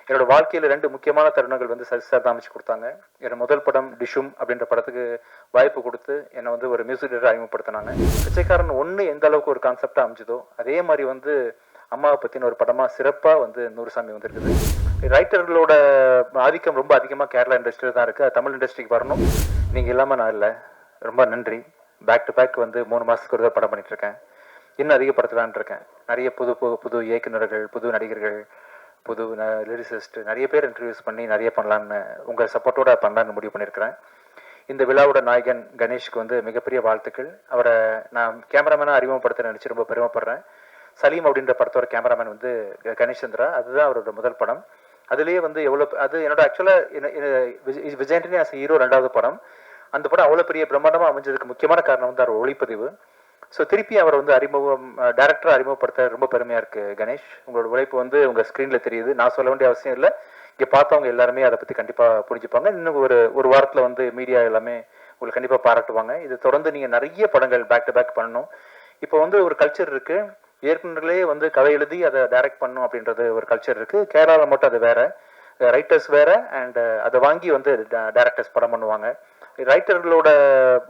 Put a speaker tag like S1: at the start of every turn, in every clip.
S1: என்னோட வாழ்க்கையில் 2 முக்கியமான தருணங்கள் வந்து சசி சார் தான் அமைச்சு கொடுத்தாங்க. என்னோட முதல் படம் டிஷும் அப்படின்ற படத்துக்கு வாய்ப்பு கொடுத்து என்னை வந்து ஒரு மியூசிக் டைரக்டர் அறிமுகப்படுத்தினாங்க. பிச்சைக்காரன் 1 எந்த அளவுக்கு ஒரு கான்செப்டாக அமைஞ்சதோ அதே மாதிரி வந்து அம்மாவை பற்றின ஒரு படமாக சிறப்பாக வந்து நூறுசாமி வந்திருக்குது. ரைட்டர்களோட ஆதிக்கம் ரொம்ப அதிகமாக கேரளா இண்டஸ்ட்ரியில் தான் இருக்குது. தமிழ் இண்டஸ்ட்ரிக்கு வரணும். நீங்கள் இல்லாமல் நான் இல்லை. ரொம்ப நன்றி. பேக் டு பேக் வந்து 3 மாதத்துக்கு ஒரு படம் பண்ணிகிட்ருக்கேன். இன்னும் அதிகப்படுத்தலான் இருக்கேன். நிறைய புது புது இயக்குநர்கள், புது நடிகர்கள், புது லிரிசிஸ்ட் நிறைய பேர் இன்ட்ரடியூஸ் பண்ணி நிறைய பண்ணலான்னு உங்கள் சப்போர்ட்டோட பண்ணலான்னு முடிவு பண்ணியிருக்கிறேன். இந்த விழாவோட நாயகன் கணேஷ்க்கு வந்து மிகப்பெரிய வாழ்த்துக்கள். அவரை நான் கேமராமேனாக அறிமுகப்படுத்த நினச்சி ரொம்ப பெருமைப்படுறேன். சலீம் அப்படின்ற படத்தோட கேமராமேன் வந்து கணேஷ் சந்திரா. அதுதான் அவரோட முதல் படம். அதுலேயே வந்து எவ்வளோ அது என்னோட ஆக்சுவலாக விஜயண்டனி ஆஸ் ஹீரோ 2வது படம். அந்த படம் அவ்வளோ பெரிய பிரம்மாண்டமாக அமைஞ்சதுக்கு முக்கியமான காரணம் வந்து அவர் ஒளிப்பதிவு. ஸோ திருப்பி அவர் வந்து டேரக்டராக அறிமுகப்படுத்த ரொம்ப பெருமையாக இருக்குது கணேஷ். உங்களோட உழைப்பு வந்து உங்கள் ஸ்க்ரீனில் தெரியுது. நான் சொல்ல வேண்டிய அவசியம் இல்லை. இங்கே பார்த்தவங்க எல்லாருமே அதை பற்றி கண்டிப்பாக புரிஞ்சுப்பாங்க. இன்னும் ஒரு வாரத்தில் வந்து மீடியா எல்லாமே உங்களுக்கு கண்டிப்பாக பாராட்டுவாங்க. இது தொடர்ந்து நீங்கள் நிறைய படங்கள் பேக் டு பேக் பண்ணணும். இப்போ வந்து ஒரு கல்ச்சர் இருக்குது. இயக்குநர்களே வந்து கதை எழுதி அதை டைரக்ட் பண்ணணும் அப்படின்றது ஒரு கல்ச்சர் இருக்குது. கேரளாவில் மட்டும் அது வேறு. ரைட்டர்ஸ் வேறு அண்ட் அதை வாங்கி வந்து டேரக்டர்ஸ் படம் பண்ணுவாங்க. ரைட்டர்களோட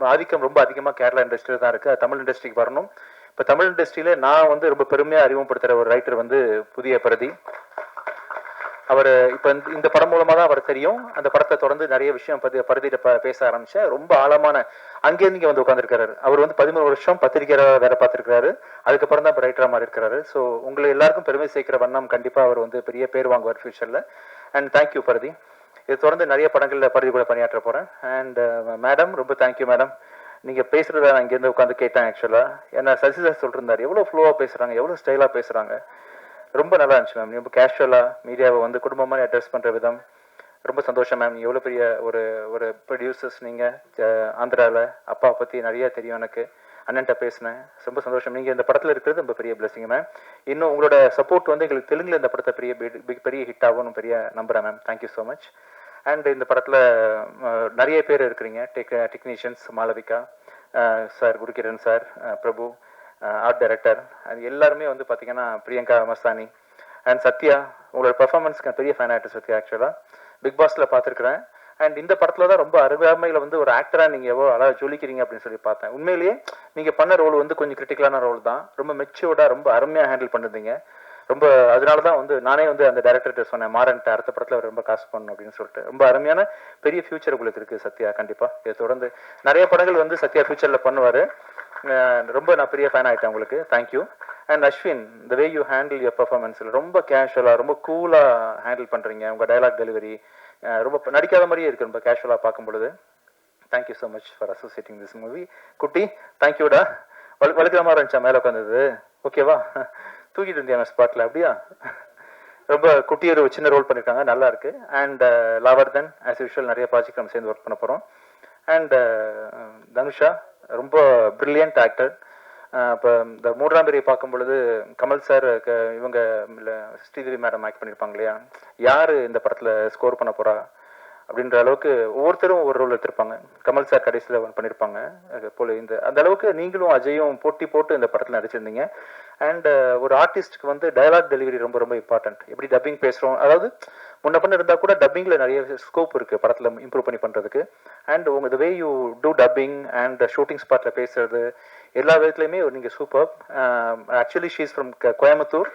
S1: ஆதிக்கம் ரொம்ப அதிகமாக கேரளா இண்டஸ்ட்ரியில் தான் இருக்குது. தமிழ் இண்டஸ்ட்ரிக்கு வரணும். இப்போ தமிழ் இண்டஸ்ட்ரியில் நான் வந்து ரொம்ப பெருமையாக அறிமுகப்படுத்துகிற ஒரு ரைட்டர் வந்து புதிய பிரதி. அவர் இப்போ இந்த படம் மூலமாக தான் அவர் தெரியும். அந்த படத்தை தொடர்ந்து நிறைய விஷயம் பிரதிகிட்ட பேச ஆரம்பித்தேன். ரொம்ப ஆழமான அங்கேருந்து இங்கே வந்து உட்காந்துருக்காரு. அவர் வந்து 13 வருஷம் பத்திரிகையாளராக வேலை பார்த்துருக்காரு. அதுக்கப்புறம் தான் இப்போ ரைட்டராக மாதிரி இருக்காரு. ஸோ உங்களை எல்லாருக்கும் பெருமை சேர்க்கிற வண்ணம் கண்டிப்பாக அவர் வந்து பெரிய பேர் வாங்குவார் ஃபியூச்சரில். அண்ட் தேங்க்யூ பிரதி. இது தொடர்ந்து நிறைய படங்களில் பரிதி கூட பணியாற்ற போகிறேன். அண்ட் மேடம் ரொம்ப தேங்க்யூ மேடம். நீங்கள் பேசுகிறத நான் இங்கேருந்து உட்காந்து கேட்டேன். ஆக்சுவலாக ஏன்னா சசி சார் சொல்லிருந்தார் எவ்வளோ ஃப்ளோவாக பேசுகிறாங்க, எவ்வளோ ஸ்டைலாக பேசுகிறாங்க. ரொம்ப நல்லா இருந்துச்சு மேம். ரொம்ப கேஷுவலாக மீடியாவை வந்து குடும்பம் மாதிரி அட்ரஸ் பண்ணுற விதம் ரொம்ப சந்தோஷம் மேம். எவ்வளோ பெரிய ஒரு ப்ரொடியூசர்ஸ் நீங்கள். ஆந்திராவில் அப்பாவை பற்றி நிறைய தெரியும் எனக்கு. அண்ணன்ட்ட பேசினேன். ரொம்ப சந்தோஷம். நீங்கள் இந்த படத்தில் இருக்கிறது ரொம்ப பெரிய பிளஸிங் மேம். இன்னும் உங்களோட சப்போர்ட் வந்து எங்களுக்கு தெலுங்கில் இந்த படத்தை பெரிய ஹிட் ஆகும்னு பெரிய நம்புகிறேன் ma'am. Thank you so much. And இந்த படத்தில் நிறைய பேர் இருக்கிறீங்க. Technicians Malavika sir, Gurukiran sir, பிரபு ஆர்ட் டைரக்டர், அது எல்லாருமே வந்து பார்த்தீங்கன்னா பிரியங்கா மஸ்தானி அண்ட் சத்யா. உங்களோட பெர்ஃபார்மன்ஸ்க்கு பெரிய ஃபேன் ஆகிட்டு சத்யா. ஆக்சுவலாக பிக் பாஸில் பார்த்துருக்குறேன். அண்ட் இந்த படத்தில் தான் ரொம்ப அருமையில் வந்து ஒரு ஆக்டராக நீங்கள் எவ்வளோ அழகாக ஜொலிக்கிறீங்க அப்படின்னு சொல்லி பார்த்தேன். உண்மையிலேயே நீங்கள் பண்ண ரோல் வந்து கொஞ்சம் கிரிட்டிக்கலான ரோல் தான். ரொம்ப மெச்சூர்டாக ரொம்ப அருமையாக ஹேண்டில் பண்ணிருந்தீங்க. ரொம்ப அதனால தான் வந்து நானே வந்து அந்த டேரக்டர்கிட்ட சொன்னேன், மாறன்ட்ட அடுத்த படத்தில் அவர் ரொம்ப காசு பண்ணணும் அப்படின்னு சொல்லிட்டு. ரொம்ப அருமையான பெரிய ஃபியூச்சர் உங்களுக்கு இருக்குது சத்யா. கண்டிப்பாக இதை தொடர்ந்து நிறைய படங்கள் வந்து சத்யா ஃபியூச்சரில் பண்ணுவார். ரொம்ப நான் பெரிய ஃபேன் ஆகிட்டேன் உங்களுக்கு. Thank you. And Ashwin, the way you handle your பர்ஃபார்மன்ஸில் ரொம்ப கேஷுவலாக ரொம்ப கூலாக ஹேண்டில் பண்ணுறீங்க. உங்கள் டைலாக் டெலிவரி ரொம்ப நடிக்காத மாதிரியே இருக்குது. ரொம்ப கேஷுவலாக பார்க்கும் பொழுது. Thank you so much for associating this movie. குட்டி தேங்க்யூடா. வழுக்கிற மாதிரி இருந்துச்சா மேலே உட்காந்தது? ஓகேவா? தூக்கிட்டு இருந்தியா ஸ்பாட்டில்? அப்படியா? ரொம்ப குட்டி ஒரு சின்ன ரோல் பண்ணியிருக்காங்க. நல்லா இருக்கு. அண்ட் லாவர்தன் ஆஸ் யூஷுவல் நிறைய ப்ராஜெக்ட் நம்ம சேர்ந்து ஒர்க் பண்ண போகிறோம். அண்ட் தனுஷா ரொம்ப பிரில்லியன்ட் ஆக்டர். இப்போ இந்த 3ஆம் பிரிவை பார்க்கும் பொழுது கமல் சார் இவங்க ஸ்ரீதேவி மேடம் ஆக்ட் பண்ணியிருப்பாங்க இல்லையா, யார் இந்த படத்தில் ஸ்கோர் பண்ண போகிறா அப்படின்ற அளவுக்கு ஒவ்வொருத்தரும் ஒரு ரோல் எடுத்திருப்பாங்க. கமல் சார் கடைசியில் ஒன்று பண்ணியிருப்பாங்க போல. அந்த அளவுக்கு நீங்களும் அஜயும் போட்டி போட்டு இந்த படத்தில் நடிச்சிருந்தீங்க. அண்ட் ஒரு ஆர்டிஸ்ட்டுக்கு வந்து டயலாக் டெலிவரி ரொம்ப ரொம்ப இம்பார்ட்டன்ட். எப்படி டப்பிங் பேசுகிறோம், அதாவது முன்ன பண்ண இருந்தால் கூட டப்பிங்கில் நிறைய ஸ்கோப் இருக்குது படத்தில் இம்ப்ரூவ் பண்ணி பண்ணுறதுக்கு. அண்ட் உங்கள் the way you do dubbing and shooting ஸ்பாட்டில் பேசுறது எல்லா விதத்துலையுமே நீங்கள் super. Actually she's from Coimbatore.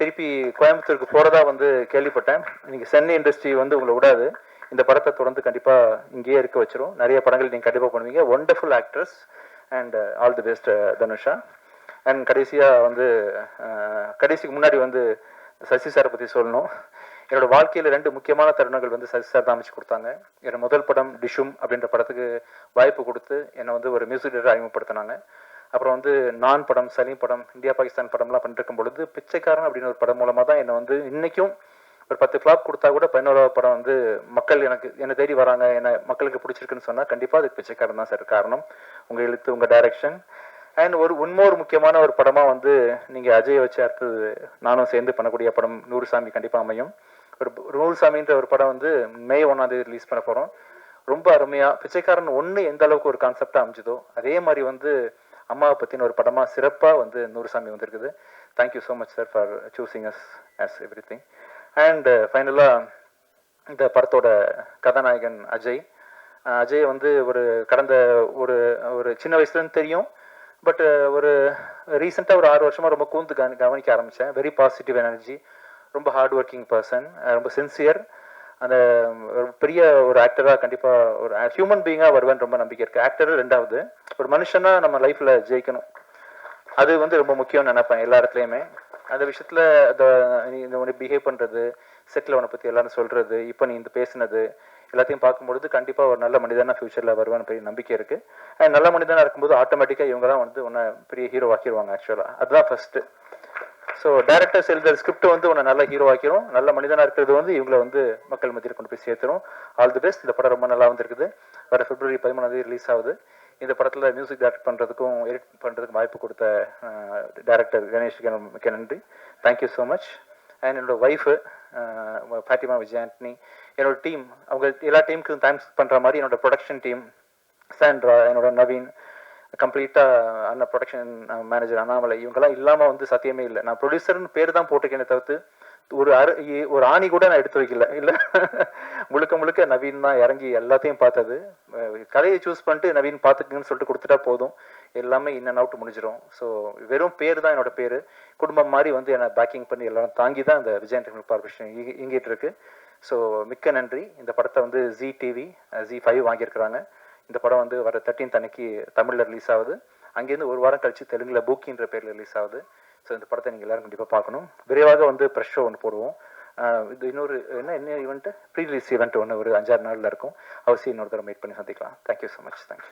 S1: திருப்பி கோயம்புத்தூருக்கு போகிறதா வந்து கேள்விப்பட்டேன். நீங்கள் சென்னை இண்டஸ்ட்ரி வந்து உங்களை விடாது. இந்த படத்தை தொடர்ந்து கண்டிப்பாக இங்கேயே இருக்க வச்சிரும். நிறைய படங்கள் நீங்கள் கண்டிப்பாக பண்ணுவீங்க. Wonderful actress and all the best Dhanusha. And கடைசியாக வந்து கடைசிக்கு முன்னாடி வந்து சசி சாரை பற்றி சொல்லணும். என்னோட வாழ்க்கையில் 2 முக்கியமான தருணங்கள் வந்து சசி சார் தான் அமைச்சு கொடுத்தாங்க. என்னோட முதல் படம் டிஷும் அப்படின்ற படத்துக்கு வாய்ப்பு கொடுத்து என்னை வந்து ஒரு மியூசிக் டைரக்டர் அறிமுகப்படுத்தினாங்க. அப்புறம் வந்து நான் படம், சலீம் படம், இந்தியா பாகிஸ்தான் படம்லாம் பண்ணிட்டு இருக்கும் பொழுது பிச்சைக்காரன் அப்படின்னு ஒரு படம் மூலமாக தான் என்னை வந்து இன்றைக்கும் ஒரு 10 ஃப்ளாப் கொடுத்தா கூட 11வது படம் வந்து மக்கள் என்னை தேடி வராங்க, என்ன மக்களுக்கு பிடிச்சிருக்குன்னு சொன்னால் கண்டிப்பாக அதுக்கு பிச்சைக்காரன் தான் சார் காரணம். உங்கள் எழுத்து, உங்கள் டைரக்ஷன். அண்ட் இன்னொரு முக்கியமான ஒரு படமாக வந்து நீங்கள் அஜயை வச்சு அடுத்தது நானும் சேர்ந்து பண்ணக்கூடிய படம் நூறுசாமி கண்டிப்பாக அமையும். ஒரு நூறுசாமின்ற ஒரு படம் வந்து மே 1ஆம் தேதி ரிலீஸ் பண்ண போகிறோம். ரொம்ப அருமையாக பிச்சைக்காரன் 1 எந்த அளவுக்கு ஒரு கான்செப்டாக அமைஞ்சதோ அதே மாதிரி வந்து அம்மாவை பற்றின ஒரு படமாக சிறப்பாக வந்து நூறுசாமி வந்திருக்குது. Thank you so much sir for choosing us as everything. And ஃபைனலாக இந்த படத்தோட கதாநாயகன் அஜய். அஜய் வந்து ஒரு கடந்த ஒரு ஒரு சின்ன வயசுலேருந்து தெரியும். பட் ஒரு ரீசெண்டாக ஒரு 6 வருஷமாக ரொம்ப கூர்ந்து கவனிக்க ஆரம்பித்தேன். வெரி பாசிட்டிவ் எனர்ஜி, ரொம்ப ஹார்ட் ஒர்க்கிங் பர்சன், ரொம்ப சின்சியர். அந்த ஒரு பெரிய ஒரு ஆக்டராக கண்டிப்பாக ஒரு ஹியூமன் பீயிங்காக வருவேன்னு ரொம்ப நம்பிக்கை இருக்குது. ஆக்டர் ரெண்டாவது, ஒரு மனுஷனாக நம்ம லைஃப்பில் ஜெயிக்கணும், அது வந்து ரொம்ப முக்கியம்னு நினைப்பேன் எல்லா இடத்துலையுமே. அந்த விஷயத்தில் இந்த உன்னை பிஹேவ் பண்ணுறது, செட்டில் உன்னை பற்றி எல்லாரும் சொல்கிறது, இப்போ நீ இந்த பேசுனது எல்லாத்தையும் பார்க்கும்பொழுது கண்டிப்பாக ஒரு நல்ல மனிதனாக ஃபியூச்சரில் வருவான்னு பெரிய நம்பிக்கை இருக்குது. அண்ட் நல்ல மனிதனாக இருக்கும்போது ஆட்டோமேட்டிக்காக இவங்க தான் வந்து உன்னை பெரிய ஹீரோ ஆக்கிடுவாங்க. ஆக்சுவலாக அதுதான் ஃபஸ்ட்டு. ஸோ டேரக்டர்ஸ் எழுதுற ஸ்கிரிப்ட் வந்து உன்னை நல்ல ஹீரோ ஆக்கிரும். நல்ல மனிதனாக இருக்கிறது வந்து இவங்களை வந்து மக்கள் மத்தியில் கொண்டு போய் சேர்த்துரும். All the best. இந்த படம் ரொம்ப நல்லா வந்திருக்குது. வர February 13 ரிலீஸ் ஆகுது. இந்த படத்தில் மியூசிக் டைரக்ட் பண்ணுறதுக்கும் எடிட் பண்ணுறதுக்கும் வாய்ப்பு கொடுத்த டைரக்டர் கணேஷ்க்கு மிக்க நன்றி. Thank you so much. அண்ட் என்னோட ஒய்ஃபு ஃபாத்திமா விஜய் ஆண்டனி, என்னோட டீம், அவங்க எல்லா டீமுக்கும் தேங்க்ஸ் பண்ணுற மாதிரி என்னோட ப்ரொடக்ஷன் டீம், சாண்ட்ரா, என்னோட நவீன், கம்ப்ளீட்டாக அண்ணன் ப்ரொடக்ஷன் மேனேஜர் அண்ணாமலை, இவங்கெல்லாம் இல்லாமல் வந்து சத்தியமே இல்லை. நான் ப்ரொடியூசர்னு பேர் தான் போட்டிருக்கேனே தவிர்த்து ஒரு ஆணி கூட நான் எடுத்து வைக்கல. இல்லை, முழுக்க முழுக்க நவீன் தான் இறங்கி எல்லாத்தையும் பார்த்தது. கதையை சூஸ் பண்ணிட்டு நவீன் பார்த்துக்குங்கன்னு சொல்லிட்டு கொடுத்துட்டா போதும், எல்லாமே இன் அண்ட் அவுட் முடிஞ்சிடும். ஸோ வெறும் பேர் தான் என்னோட பேர். குடும்பம் மாதிரி வந்து என்னை பேக்கிங் பண்ணி எல்லாரும் தாங்கி தான் இந்த விஜய் என்டர்டைன்மெண்ட் கார்பரேஷன் இயங்கிட்டு இருக்கு. ஸோ மிக்க நன்றி. இந்த படத்தை வந்து ஜி டிவி Z5 வாங்கியிருக்கிறாங்க. இந்த படம் வந்து வர 13th அன்னைக்கு தமிழில் ரிலீஸ் ஆகுது. அங்கேருந்து ஒரு வாரம் கழிச்சு தெலுங்குல பூக்கின்ற பேரில் ரிலீஸ் ஆகுது. ஸோ இந்த படத்தை நீங்கள் எல்லாரும் கண்டிப்பாக பார்க்கணும். விரைவாக வந்து ப்ரெஷ் ஷோ ஒன்று போடுவோம். இது இன்னொரு என்ன ஈவெண்ட்டு, ப்ரீ ரிலீஸ் ஈவெண்ட் ஒன்று ஒரு 5-6 நாளில் இருக்கும். அவசியம் இன்னொரு தடவை மீட் பண்ணி சந்திக்கலாம். Thank you so much. தேங்க்யூ.